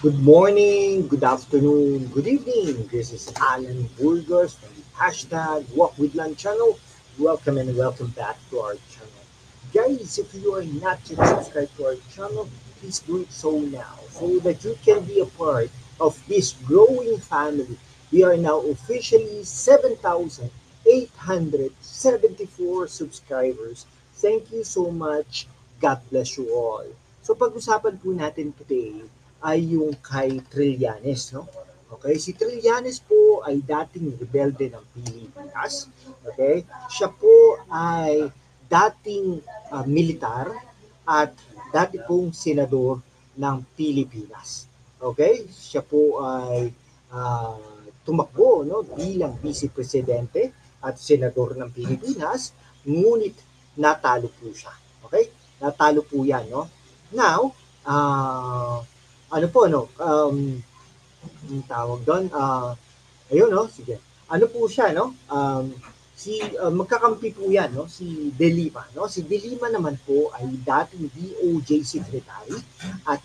Good morning, good afternoon, good evening. This is Alan Burgos from the hashtag Walk with Land channel. Welcome and welcome back to our channel. Guys, if you are not yet subscribed to our channel, please do it so now so that you can be a part of this growing family. We are now officially 7,874 subscribers. Thank you so much. God bless you all. So pag-usapan po natin today ay yung kay Trillanes, no? Okay, si Trillanes po ay dating rebelde ng Pilipinas. Okay? Siya po ay dating militar at dati pong senador ng Pilipinas. Okay? Siya po ay ah, tumakbo no bilang vice presidente at senador ng Pilipinas, ngunit natalo po siya. Okay? Natalo po 'yan, no? Now, ano po no, ang tawag doon, ayun no, sige. Ano po siya no? Magkakampi po 'yan no, si De Lima no. Si De Lima naman po ay dating DOJ secretary at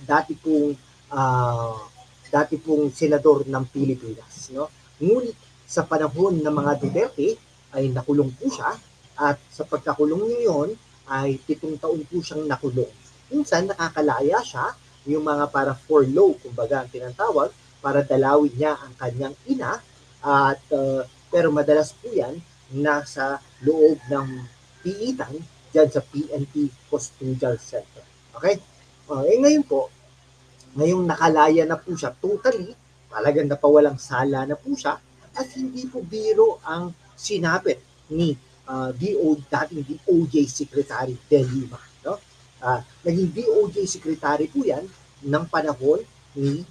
ah, dati pong senador ng Pilipinas no. Ngunit sa panahon ng mga Duterte ay nakulong po siya at sa pagkakulong niya yon ay 7 taon po siyang nakulong. Minsan nakakalaya siya yung mga para for law, kumbaga ang tinatawag, para dalawin niya ang kanyang ina at pero madalas po yan nasa loob ng piitan dyan sa PNP Custodial Center. Okay? Ngayon po, ngayong nakalaya na po siya totally, talagang napawalang sala na po siya at hindi po biro ang sinapit ni dating DOJ Secretary De Lima. No? Naging DOJ Secretary po yan ng panahon ni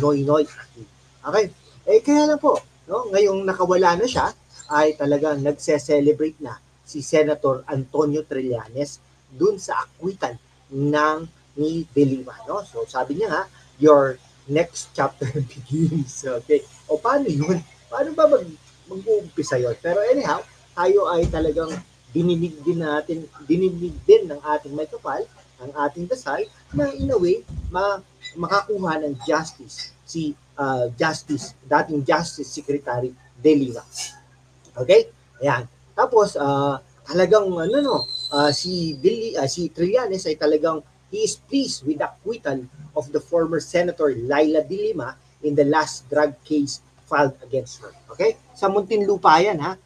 Noynoy Aquino. Okay? Kaya lang po, no? Ngayong nakawala na siya, ay talagang nagse-celebrate na si Senator Antonio Trillanes dun sa acquittal ng ni De Lima. No? So sabi niya nga, your next chapter begins. Okay? O paano yun? Paano ba mag-uumpisa yun? Pero anyhow, tayo ay talagang dininig din ng ating may kapal, ang ating dasal, na in a way, makakuha ng justice si dating Justice Secretary De Lima. Okay? Ayan. Tapos, talagang, si Trillanes ay talagang he is pleased with the acquittal of the former Senator Laila De Lima in the last drug case filed against her. Okay? Sa Muntinlupa yan, ha?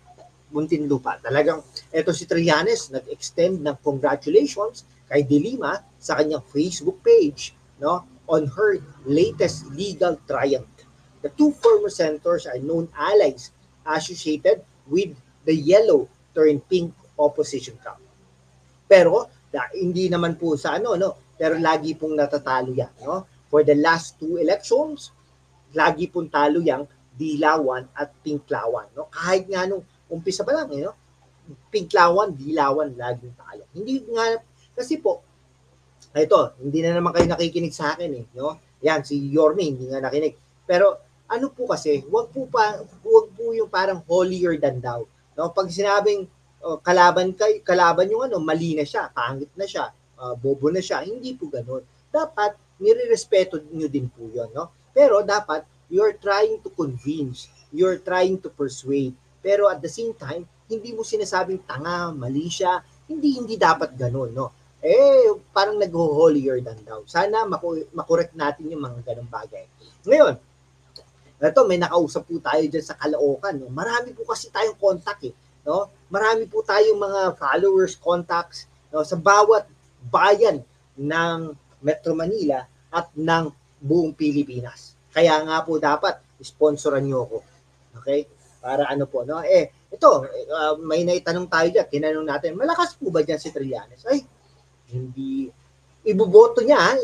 Muntinlupa. Talagang, eto si Trillanes, nag-extend ng congratulations kay De Lima sa kanyang Facebook page, no, on her latest legal triumph. The two former senators are known allies associated with the yellow turned pink opposition camp. Pero hindi naman po sa pero lagi pong natatalo yan, no? For the last two elections, lagi pong talo yang Dilawan at Pinklawan, no? Kahit nga nung umpisa pa lang, no? Pinklawan, Dilawan, laging talo. Hindi nga, kasi po, ito, hindi na naman kayo nakikinig sa akin no? Yan, si Yorme, hindi nga nakinig. Pero, ano po kasi, wag po yung parang holier than thou. No? Pag sinabing, kalaban yung mali na siya, pangit na siya, bobo na siya, hindi po ganoon. Dapat, nire-respeto nyo din po yun, no? Pero, dapat, you're trying to convince, you're trying to persuade, pero at the same time, hindi mo sinasabing tanga, mali siya, hindi dapat ganoon, no? Parang nag-holier than thou. Sana makorek natin yung mga ganong bagay. Ngayon, ito, may nakausap po tayo dyan sa Caloocan. No? Marami po kasi tayong contact no? Marami po tayong mga followers, contacts no? Sa bawat bayan ng Metro Manila at ng buong Pilipinas. Kaya nga po dapat sponsoran nyo ako. Okay? Para ano po, no? Ito, may naitanong tayo dyan. Tinanong natin, malakas po ba dyan si Trillanes? Ay, hindi. Iboboto niya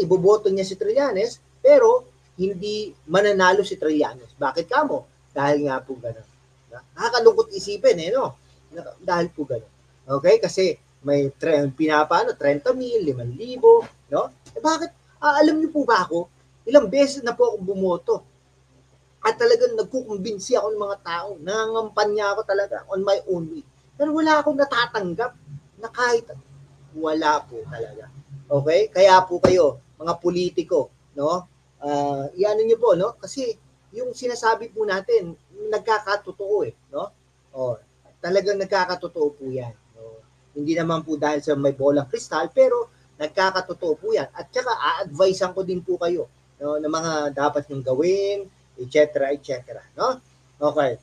si Trillanes, pero hindi mananalo si Trillanes. Bakit kamo? Dahil nga po gano'n. Nakakalungkot isipin, no? Dahil po gano'n. Okay? Kasi may pinapano, 30,000, 5,000, no? Bakit? Alam niyo po ba ako? Ilang beses na po akong bumoto. At talagang nagkukumbinsi ako ng mga tao. Nangangampanya ako talaga on my own way. Pero wala akong natatanggap na kahit wala po talaga. Okay? Kaya po kayo, mga politiko, no? iano niyo po, no? Kasi yung sinasabi po natin, nagkakatotoo eh, no? Oh, talagang nagkakatotoo po yan. No? Hindi naman po dahil sa may bolang kristal, pero nagkakatotoo po yan. At saka, a-advisean ko din po kayo, no, na mga dapat yung gawin, etc., etc., no? Okay.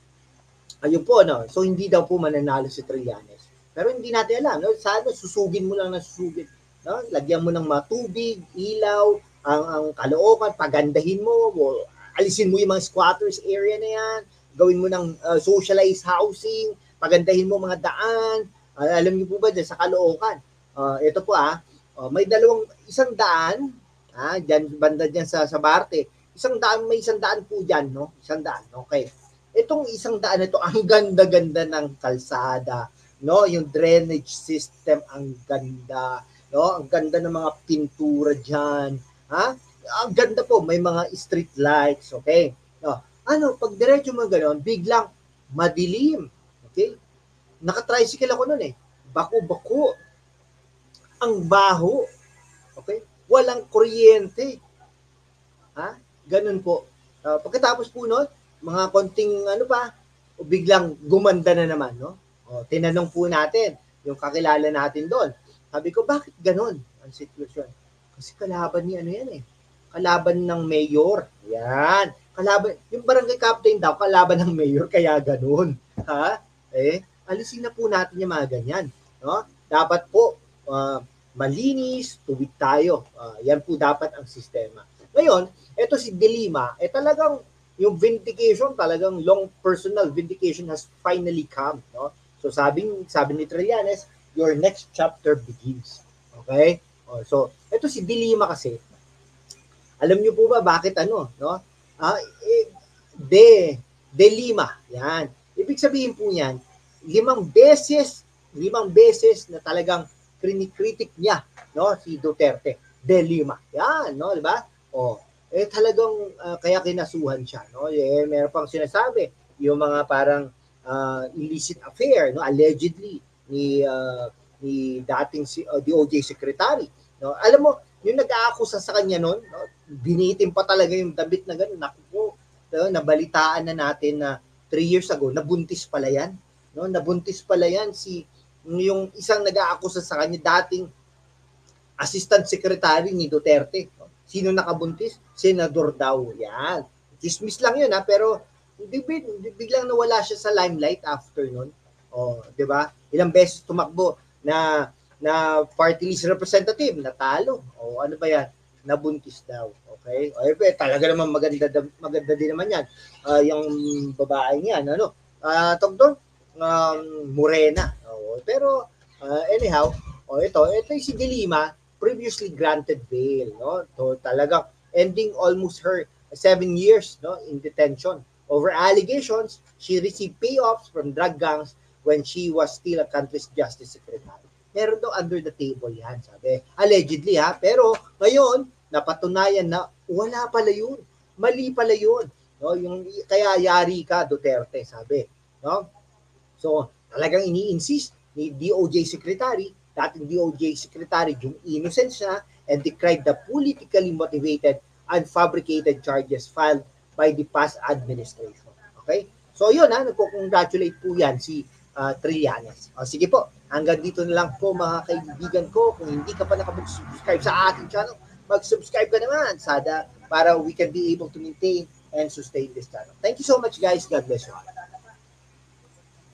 Ayun po, no? So, hindi daw po mananalo si Trillanes. Pero hindi natin alam, no? Sana susugin mo lang na susugin. No? Lagyan mo ng matubig, ilaw, ang Caloocan, pagandahin mo, alisin mo yung mga squatters area na yan, gawin mo ng socialized housing, pagandahin mo mga daan. Alam niyo po ba dyan sa Caloocan? Ito po may isang daan, dyan, banda dyan sa Barte, may isang daan po dyan, no? Isang daan, okay. Itong isang daan ito, ang ganda-ganda ng kalsada, no? Yung drainage system, ang ganda, no? Ang ganda ng mga pintura diyan, ha? Ang ganda po, may mga street lights, okay? No. Pag diretso mo ganoon, biglang madilim, okay? Naka-tricycle ako noon eh. Bako-bako. Ang baho. Okay? Walang kuryente. Ha? Ganun po. Pagkatapos po noon, mga konting biglang gumanda na naman, no? Tinanong po natin yung kakilala natin doon. Sabi ko, bakit ganun ang sitwasyon? Kasi kalaban ni yan eh. Kalaban ng mayor. Yan. Kalaban, yung barangay captain daw, kalaban ng mayor, kaya ganun. Ha? Alisin na po natin yung mga ganyan. No? Dapat po, malinis, tuwid tayo. Yan po dapat ang sistema. Ngayon, ito si De Lima, talagang yung vindication, talagang long personal vindication has finally come. No? So sabi ni Trillanes, your next chapter begins. Okay? So, ito si De Lima kasi, alam niyo po ba bakit no? De Lima. Yan. Ibig sabihin po niyan, 5 beses na talagang kritik niya, no, si Duterte. De Lima. Yan, no, di ba? Talagang kaya kinasuhan siya, no? Meron pang sinasabi yung mga parang illicit affair, no, allegedly ni dating DOJ secretary, no? Alam mo, yung nag-aakusa sa kanya noon, no, binitin pa talaga yung damit na gano'n. Naku po, no, nabalitaan na natin na 3 years ago, nabuntis pala yan. No? Nabuntis pala yan yung isang nag-aakusa sa kanya, dating assistant secretary ni Duterte. No? Sino nakabuntis? Senador daw. Yan. Dismiss lang yun pero biglang nawala siya sa limelight after nun. 'di ba? Ilang beses tumakbo na party list representative, natalo. Ano ba yan? Nabuntis daw. Okay? Talaga naman maganda din naman yan. Yung babae niyan, tawag doon? Morena. Pero anyhow, ito yung si De Lima, previously granted bail, no? So talagang ending almost her 7 years, no, in detention over allegations she received payoffs from drug gangs when she was still a country's justice secretary. Meron daw under the table yan, sabi. Allegedly pero ngayon napatunayan na wala pala yun. Mali pala yun. No, yung kaya yari ka Duterte, sabi, no? So, talagang ini-insist ni DOJ Secretary, dating DOJ Secretary yung innocence siya, and decried the politically motivated and fabricated charges filed by the past administration. Okay? So, yun nagko-congratulate po yan si Trillanes. Sige po, hanggang dito na lang po mga kaibigan ko. Kung hindi ka pa nakapag-subscribe sa ating channel, mag-subscribe ka naman para we can be able to maintain and sustain this channel. Thank you so much guys. God bless you all.